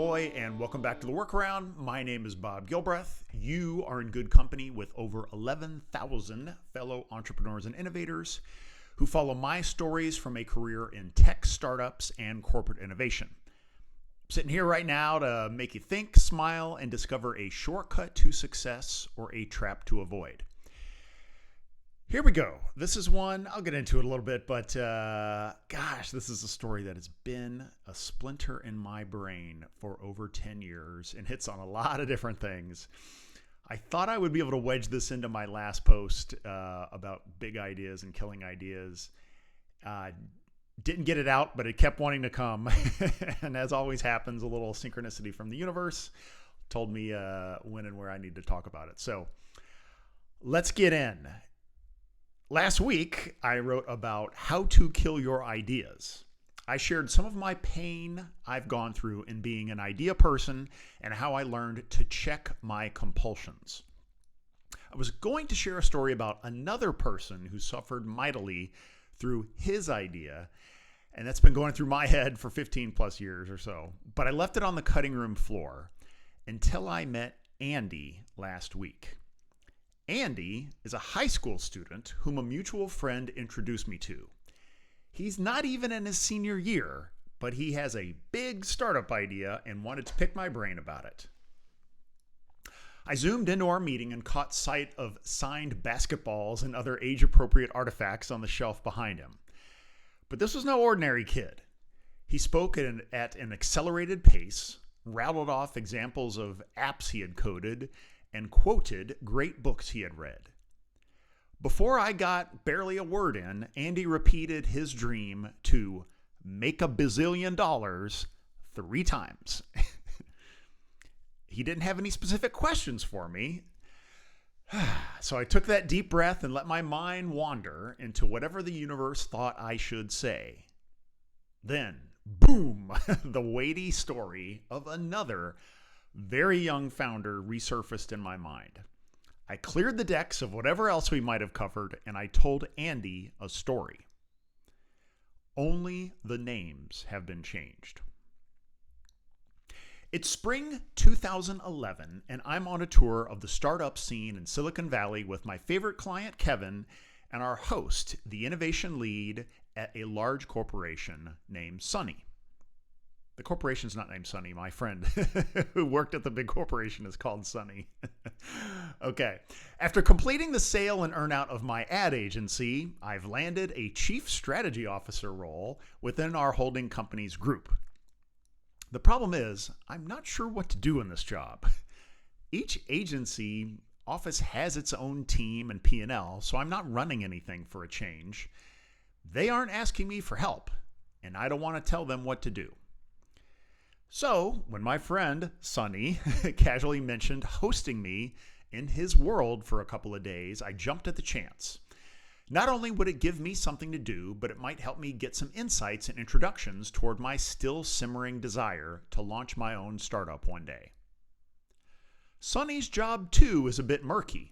And welcome back to the Workaround. My name is Bob Gilbreth. You are in good company with over 11,000 fellow entrepreneurs and innovators who follow my stories from a career in tech startups and corporate innovation. I'm sitting here right now to make you think, smile, and discover a shortcut to success or a trap to avoid. Here we go. This is one, I'll get into it a little bit, but gosh, this is a story that has been a splinter in my brain for over 10 years and hits on a lot of different things. I thought I would be able to wedge this into my last post about big ideas and killing ideas. Didn't get it out, but it kept wanting to come. And as always happens, a little synchronicity from the universe told me when and where I need to talk about it. So let's get in. Last week, I wrote about how to kill your ideas. I shared some of my pain I've gone through in being an idea person and how I learned to check my compulsions. I was going to share a story about another person who suffered mightily through his idea, and that's been going through my head for 15 plus years or so. But I left it on the cutting room floor until I met Andy last week. Andy is a high school student whom a mutual friend introduced me to. He's not even in his senior year, but he has a big startup idea and wanted to pick my brain about it. I zoomed into our meeting and caught sight of signed basketballs and other age-appropriate artifacts on the shelf behind him. But this was no ordinary kid. He spoke at an accelerated pace, rattled off examples of apps he had coded, and quoted great books he had read. Before I got barely a word in, Andy repeated his dream to make $1 bazillion 3 times. He didn't have any specific questions for me, so I took that deep breath and let my mind wander into whatever the universe thought I should say. Then, boom, the weighty story of another very young founder resurfaced in my mind. I cleared the decks of whatever else we might have covered, and I told Andy a story. Only the names have been changed. It's spring 2011, and I'm on a tour of the startup scene in Silicon Valley with my favorite client, Kevin, and our host, the innovation lead at a large corporation named Sunny. The corporation's not named Sunny. My friend who worked at the big corporation is called Sunny. Okay. After completing the sale and earn out of my ad agency, I've landed a chief strategy officer role within our holding company's group. The problem is, I'm not sure what to do in this job. Each agency office has its own team and P&L, so I'm not running anything for a change. They aren't asking me for help, and I don't want to tell them what to do. So, when my friend, Sunny, casually mentioned hosting me in his world for a couple of days, I jumped at the chance. Not only would it give me something to do, but it might help me get some insights and introductions toward my still simmering desire to launch my own startup one day. Sunny's job, too, is a bit murky.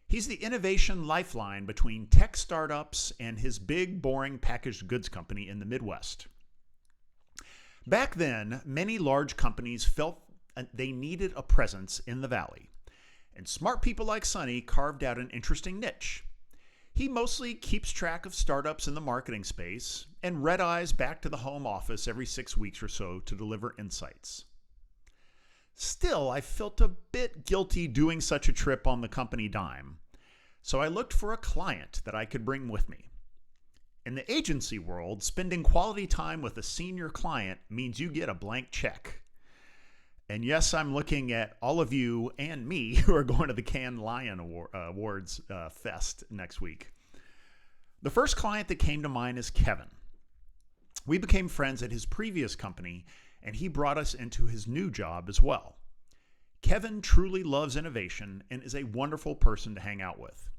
He's the innovation lifeline between tech startups and his big, boring packaged goods company in the Midwest. Back then, many large companies felt they needed a presence in the valley, and smart people like Sunny carved out an interesting niche. He mostly keeps track of startups in the marketing space and red-eyes back to the home office every 6 weeks or so to deliver insights. Still, I felt a bit guilty doing such a trip on the company dime, so I looked for a client that I could bring with me. In the agency world, spending quality time with a senior client means you get a blank check. And yes, I'm looking at all of you and me who are going to the Cannes Lion Awards Fest next week. The first client that came to mind is Kevin. We became friends at his previous company, and he brought us into his new job as well. Kevin truly loves innovation and is a wonderful person to hang out with.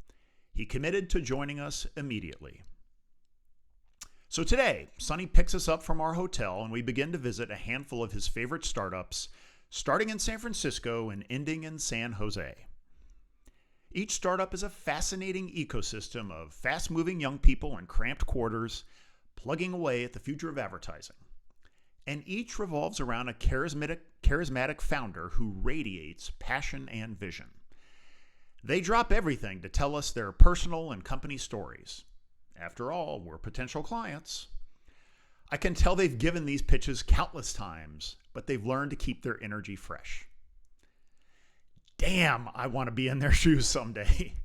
He committed to joining us immediately. So today, Sunny picks us up from our hotel and we begin to visit a handful of his favorite startups, starting in San Francisco and ending in San Jose. Each startup is a fascinating ecosystem of fast-moving young people in cramped quarters, plugging away at the future of advertising. and each revolves around a charismatic founder who radiates passion and vision. They drop everything to tell us their personal and company stories. After all, we're potential clients. I can tell they've given these pitches countless times, but they've learned to keep their energy fresh. Damn, I want to be in their shoes someday.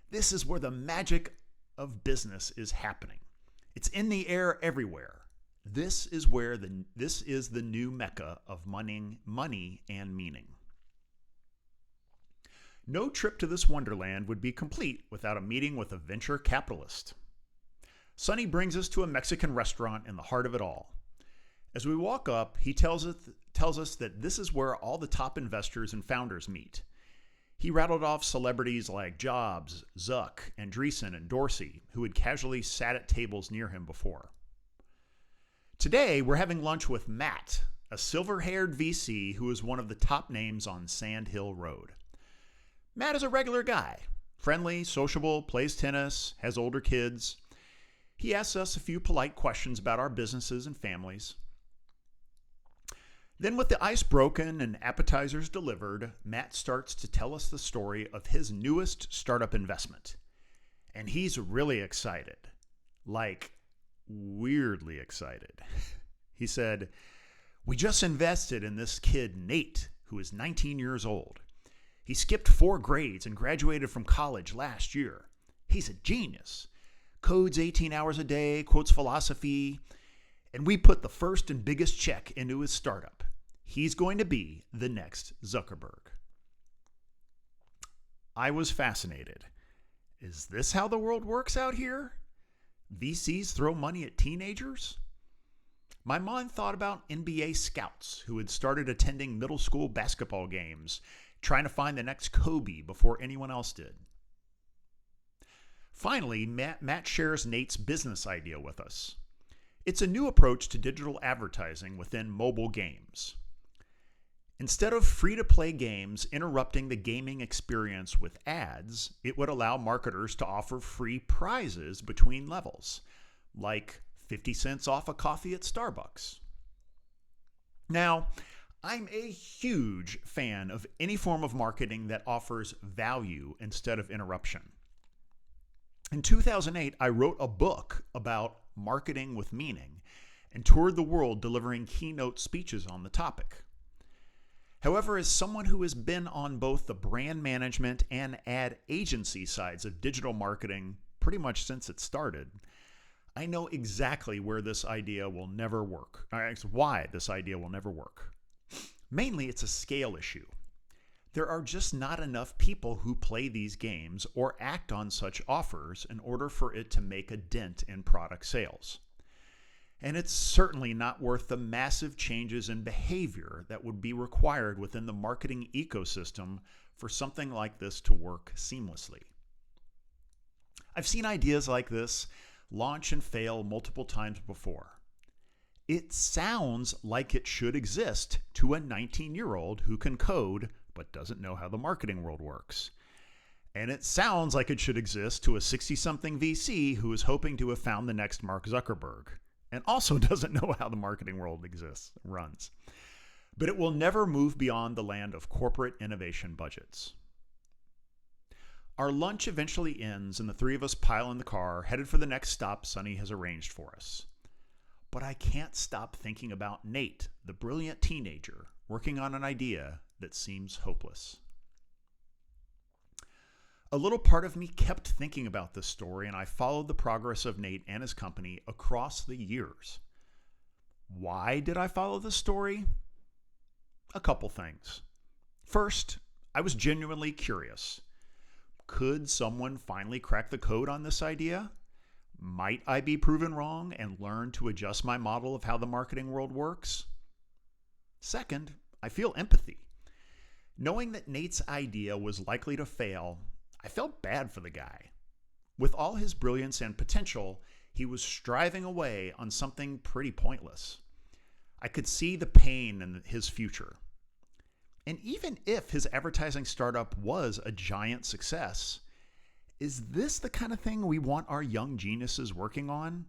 This is where the magic of business is happening. It's in the air everywhere. This is the new mecca of money and meaning. No trip to this wonderland would be complete without a meeting with a venture capitalist. Sonny brings us to a Mexican restaurant in the heart of it all. As we walk up, he tells us that this is where all the top investors and founders meet. He rattled off celebrities like Jobs, Zuck, Andreessen, and Dorsey, who had casually sat at tables near him before. Today, we're having lunch with Matt, a silver-haired VC who is one of the top names on Sand Hill Road. Matt is a regular guy, friendly, sociable, plays tennis, has older kids. He asks us a few polite questions about our businesses and families. Then, with the ice broken and appetizers delivered, Matt starts to tell us the story of his newest startup investment. And he's really excited. Like, weirdly excited. He said, "We just invested in this kid, Nate, who is 19 years old. He skipped 4 grades and graduated from college last year. He's a genius. Codes 18 hours a day, quotes philosophy, and we put the first and biggest check into his startup. He's going to be the next Zuckerberg." I was fascinated. Is this how the world works out here? VCs throw money at teenagers? My mind thought about NBA scouts who had started attending middle school basketball games, trying to find the next Kobe before anyone else did. Finally, Matt shares Nate's business idea with us. It's a new approach to digital advertising within mobile games. Instead of free-to-play games interrupting the gaming experience with ads, it would allow marketers to offer free prizes between levels, like 50 cents off a coffee at Starbucks. Now, I'm a huge fan of any form of marketing that offers value instead of interruption. In 2008, I wrote a book about marketing with meaning and toured the world delivering keynote speeches on the topic. However, as someone who has been on both the brand management and ad agency sides of digital marketing pretty much since it started, I know exactly where this idea will never work, or why this idea will never work. Mainly, it's a scale issue. There are just not enough people who play these games or act on such offers in order for it to make a dent in product sales. And it's certainly not worth the massive changes in behavior that would be required within the marketing ecosystem for something like this to work seamlessly. I've seen ideas like this launch and fail multiple times before. It sounds like it should exist to a 19-year-old who can code but doesn't know how the marketing world works. And it sounds like it should exist to a 60-something VC who is hoping to have found the next Mark Zuckerberg and also doesn't know how the marketing world runs. But it will never move beyond the land of corporate innovation budgets. Our lunch eventually ends and the 3 of us pile in the car, headed for the next stop Sonny has arranged for us. But I can't stop thinking about Nate, the brilliant teenager, working on an idea that seems hopeless. A little part of me kept thinking about this story, and I followed the progress of Nate and his company across the years. Why did I follow this story? A couple things. First, I was genuinely curious. Could someone finally crack the code on this idea? Might I be proven wrong and learn to adjust my model of how the marketing world works? Second, I feel empathy. Knowing that Nate's idea was likely to fail, I felt bad for the guy. With all his brilliance and potential, he was striving away on something pretty pointless. I could see the pain in his future. And even if his advertising startup was a giant success, is this the kind of thing we want our young geniuses working on?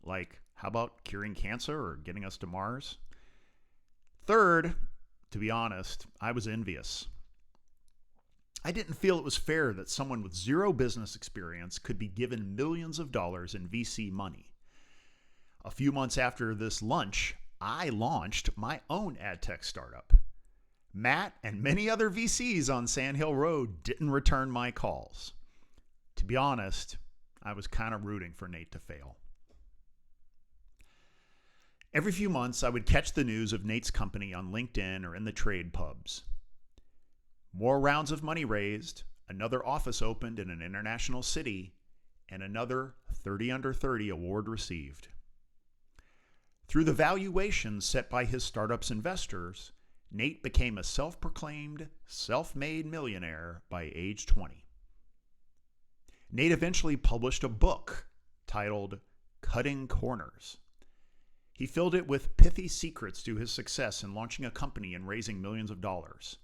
Like, how about curing cancer or getting us to Mars? Third, to be honest, I was envious. I didn't feel it was fair that someone with zero business experience could be given millions of dollars in VC money. A few months after this lunch, I launched my own ad tech startup. Matt and many other VCs on Sand Hill Road didn't return my calls. To be honest, I was kind of rooting for Nate to fail. Every few months, I would catch the news of Nate's company on LinkedIn or in the trade pubs. More rounds of money raised, another office opened in an international city, and another 30 Under 30 award received. Through the valuations set by his startup's investors, Nate became a self-proclaimed, self-made millionaire by age 20. Nate eventually published a book titled Cutting Corners. He filled it with pithy secrets to his success in launching a company and raising millions of dollars.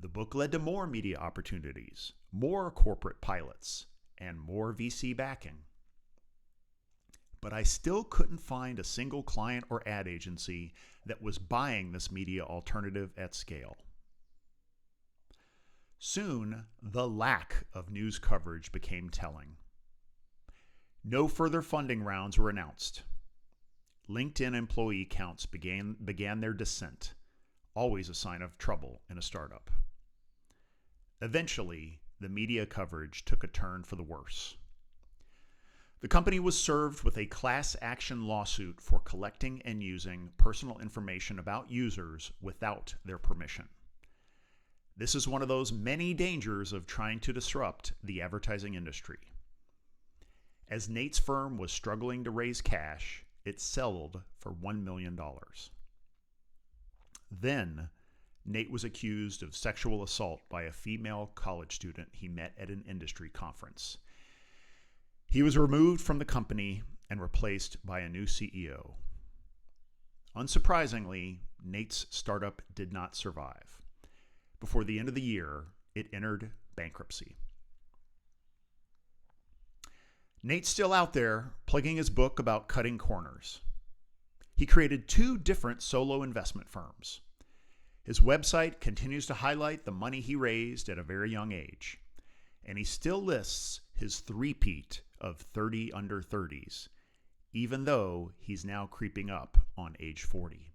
The book led to more media opportunities, more corporate pilots, and more VC backing. But I still couldn't find a single client or ad agency that was buying this media alternative at scale. Soon, the lack of news coverage became telling. No further funding rounds were announced. LinkedIn employee counts began their descent, always a sign of trouble in a startup. Eventually, the media coverage took a turn for the worse. The company was served with a class action lawsuit for collecting and using personal information about users without their permission. This is one of those many dangers of trying to disrupt the advertising industry. As Nate's firm was struggling to raise cash, it settled for $1 million. Then, Nate was accused of sexual assault by a female college student he met at an industry conference. He was removed from the company and replaced by a new CEO. Unsurprisingly, Nate's startup did not survive. Before the end of the year, it entered bankruptcy. Nate's still out there, plugging his book about cutting corners. He created 2 different solo investment firms. His website continues to highlight the money he raised at a very young age, and he still lists his three-peat of 30 under 30s, even though he's now creeping up on age 40.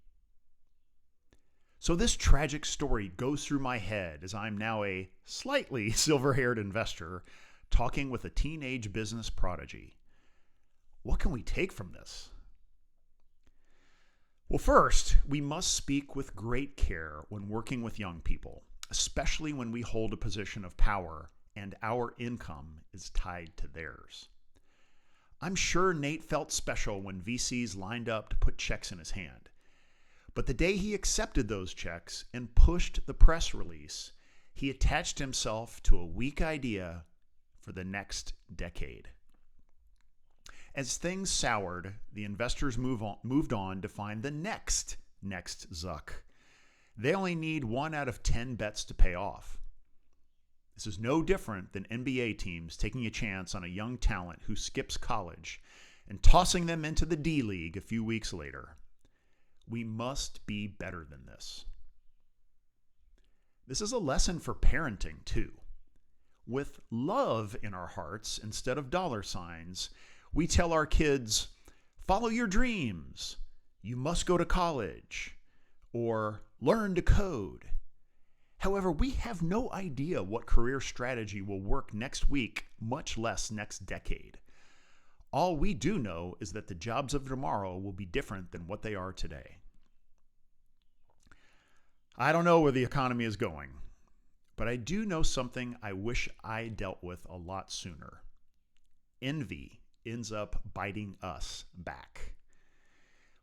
So this tragic story goes through my head as I'm now a slightly silver-haired investor talking with a teenage business prodigy. What can we take from this? Well, first, we must speak with great care when working with young people, especially when we hold a position of power and our income is tied to theirs. I'm sure Nate felt special when VCs lined up to put checks in his hand. But the day he accepted those checks and pushed the press release, he attached himself to a weak idea for the next decade. As things soured, the investors moved on to find the next Zuck. They only need 1 out of 10 bets to pay off. This is no different than NBA teams taking a chance on a young talent who skips college and tossing them into the D League a few weeks later. We must be better than this. This is a lesson for parenting, too. With love in our hearts instead of dollar signs, we tell our kids, follow your dreams, you must go to college, or learn to code. However, we have no idea what career strategy will work next week, much less next decade. All we do know is that the jobs of tomorrow will be different than what they are today. I don't know where the economy is going, but I do know something I wish I dealt with a lot sooner. Envy ends up biting us back.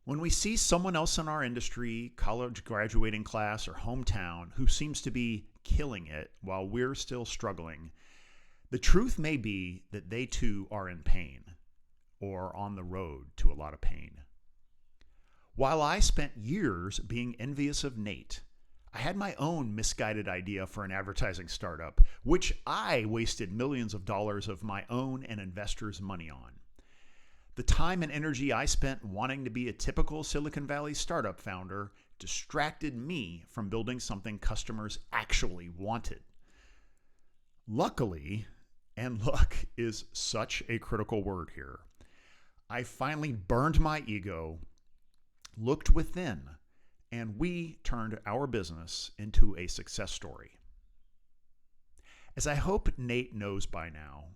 When we see someone else in our industry, college graduating class, or hometown who seems to be killing it while we're still struggling, the truth may be that they too are in pain or on the road to a lot of pain. While I spent years being envious of Nate, I had my own misguided idea for an advertising startup, which I wasted millions of dollars of my own and investors' money on. The time and energy I spent wanting to be a typical Silicon Valley startup founder distracted me from building something customers actually wanted. Luckily, and luck is such a critical word here, I finally burned my ego, looked within, and we turned our business into a success story. As I hope Nate knows by now,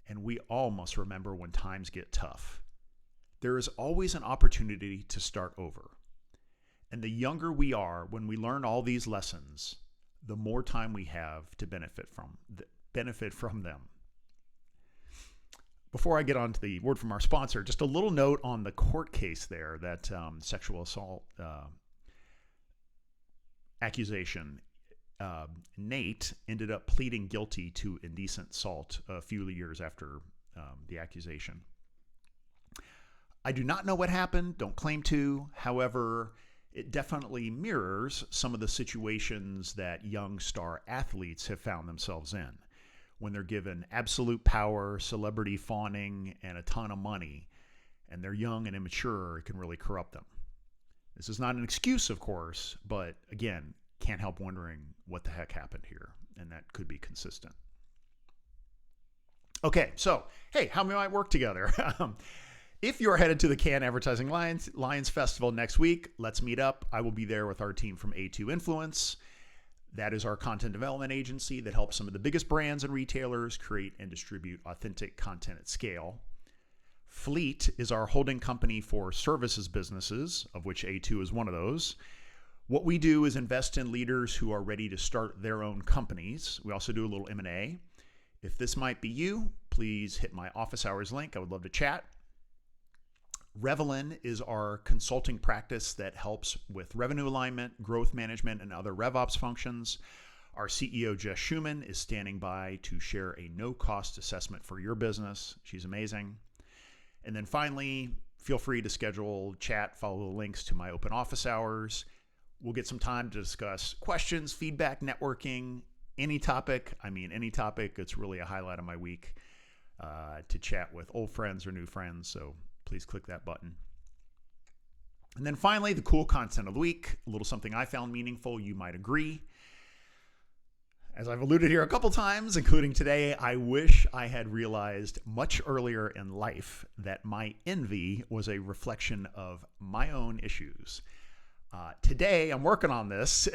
and we all must remember when times get tough, there is always an opportunity to start over. And the younger we are when we learn all these lessons, the more time we have to benefit from them. Before I get on to the word from our sponsor, just a little note on the court case there, that sexual assault accusation. Nate ended up pleading guilty to indecent assault a few years after the accusation. I do not know what happened, don't claim to. However, it definitely mirrors some of the situations that young star athletes have found themselves in. When they're given absolute power, celebrity fawning, and a ton of money, and they're young and immature, it can really corrupt them. This is not an excuse, of course, but again, can't help wondering what the heck happened here, and that could be consistent. Okay, so, hey, how we might work together. If you're headed to the Cannes Advertising Lions Festival next week, let's meet up. I will be there with our team from A2 Influence. That is our content development agency that helps some of the biggest brands and retailers create and distribute authentic content at scale. Fleet is our holding company for services businesses, of which A2 is one of those. What we do is invest in leaders who are ready to start their own companies. We also do a little M&A. If this might be you, please hit my office hours link. I would love to chat. Revelin is our consulting practice that helps with revenue alignment, growth management, and other RevOps functions. Our CEO, Jess Schumann, is standing by to share a no-cost assessment for your business. She's amazing. And then finally, feel free to schedule chat, follow the links to my open office hours. We'll get some time to discuss questions, feedback, networking, any topic. It's really a highlight of my week to chat with old friends or new friends. So please click that button. And then finally, the cool content of the week, a little something I found meaningful. You might agree. As I've alluded here a couple times, including today, I wish I had realized much earlier in life that my envy was a reflection of my own issues. Today, I'm working on this.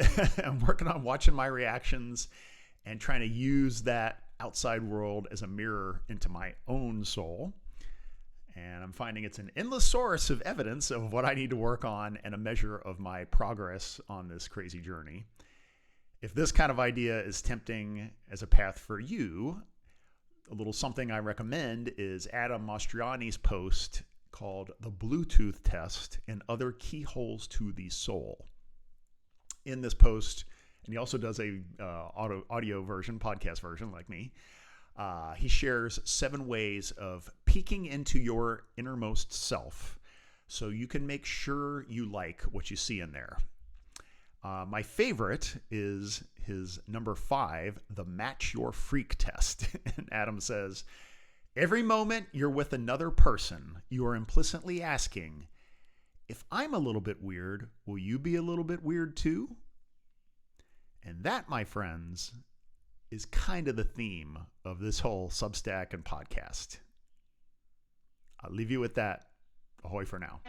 I'm working on watching my reactions and trying to use that outside world as a mirror into my own soul. And I'm finding it's an endless source of evidence of what I need to work on and a measure of my progress on this crazy journey. If this kind of idea is tempting as a path for you, a little something I recommend is Adam Mastriani's post called The Bluetooth Test and Other Keyholes to the Soul. In this post, and he also does a audio version, podcast version like me, he shares 7 ways of peeking into your innermost self so you can make sure you like what you see in there. My favorite is his number 5, the Match Your Freak Test. And Adam says, every moment you're with another person, you are implicitly asking, if I'm a little bit weird, will you be a little bit weird too? And that, my friends, is kind of the theme of this whole Substack and podcast. I'll leave you with that. Ahoy for now.